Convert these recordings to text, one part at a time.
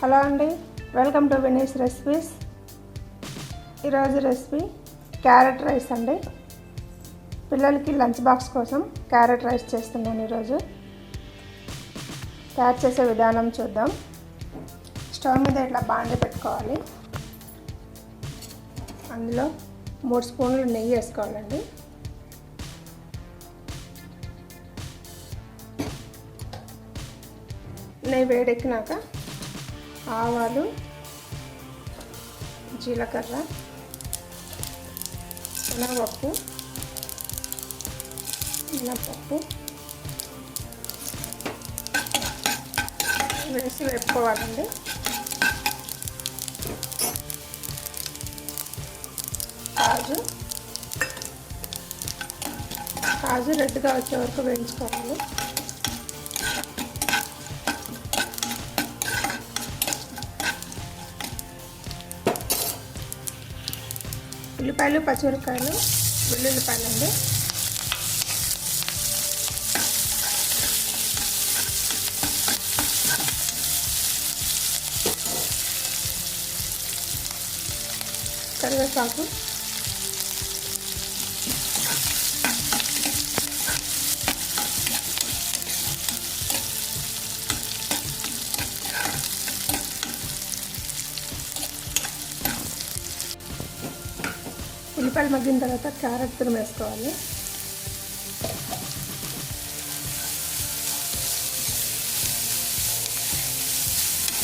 Hello అండి, welcome to Vini's recipes. ఈరోజు recipe carrot rice అండి. పిల్లలకి లంచ్ బాక్స్ కోసం క్యారెట్ రైస్ చేస్తున్నాను. ఈరోజు తయారు చేసే విధానం చూద్దాం. స్టవ్ మీద ఇట్లా బాండి పెట్టుకోవాలి. అందులో 3 స్పూన్లు నెయ్యి వేసుకోవాలండి. నెయ్యి వేడెక్కినాక ఆవాలు, జీలకర్ర, శనగపప్పు, మినపప్పు వేసి వేపుకోవాలండి. కాజు రెడ్గా వచ్చే వరకు వేయించుకోవాలి. ఉల్లిపాయలు, పచ్చిమిరపకాయలు, వెల్లుల్లిపాయలు అండి. కరివేపాకు, ఉల్లిపాయలు మగ్గిన తర్వాత క్యారెట్ తురుము వేసుకోవాలి.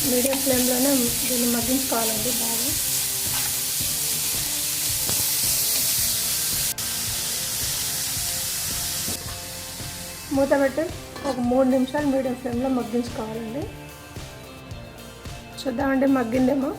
మీడియం ఫ్లేమ్లోనే దీన్ని మగ్గించుకోవాలండి బాగా. మూత పెట్టి ఒక 3 నిమిషాలు మీడియం ఫ్లేమ్లో మగ్గించుకోవాలండి. చూద్దామండి మగ్గిందేమో.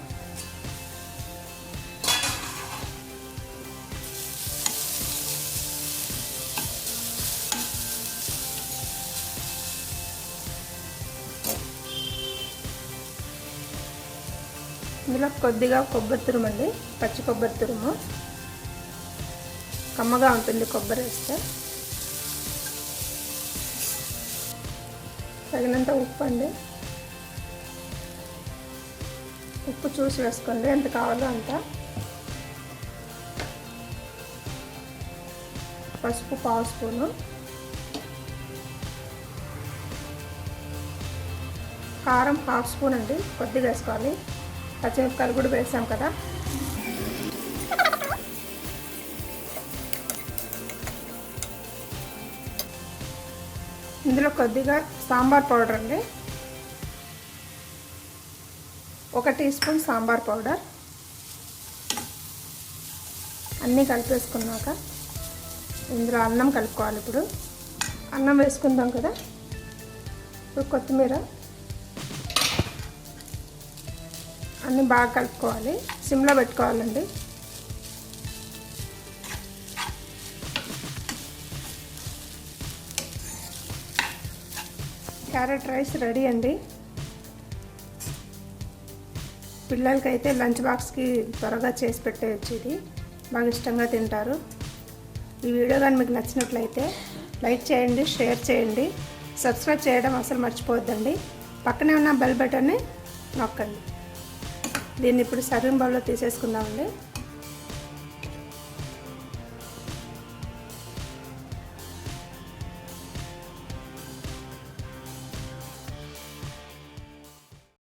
ఇందులో కొద్దిగా కొబ్బరి తురుము అండి, పచ్చి కొబ్బరి తురుము. కమ్మగా ఉంటుంది కొబ్బరి వేస్తే. తగినంత ఉప్పు అండి. ఉప్పు చూసి వేసుకోండి ఎంత కావాలో అంత. పసుపు 1/2 స్పూను. కారం 1/2 స్పూన్ అండి, కొద్దిగా వేసుకోవాలి. పచ్చిమిరపకాయలు కూడా వేసాం కదా. ఇందులో కొద్దిగా సాంబార్ పౌడర్ అండి, 1 టీ స్పూన్ సాంబార్ పౌడర్. అన్నీ కలిపేసుకున్నాక ఇందులో అన్నం కలుపుకోవాలి. ఇప్పుడు అన్నం వేసుకుందాం కదా. ఇప్పుడు కొత్తిమీర అన్నీ బాగా కలుపుకోవాలి. సిమ్లో పెట్టుకోవాలండి. క్యారెట్ రైస్ రెడీ అండి. పిల్లలకైతే లంచ్ బాక్స్కి త్వరగా చేసి పెట్టేయచ్చు. ఇది బాగా ఇష్టంగా తింటారు. ఈ వీడియో కానీ మీకు నచ్చినట్లయితే లైక్ చేయండి, షేర్ చేయండి, సబ్స్క్రైబ్ చేయడం అసలు మర్చిపోవద్దండి. పక్కనే ఉన్న బెల్ బటన్ని నొక్కండి. దీన్ని ఇప్పుడు సర్వింగ్ బౌల్లో తీసేసుకుందామండి.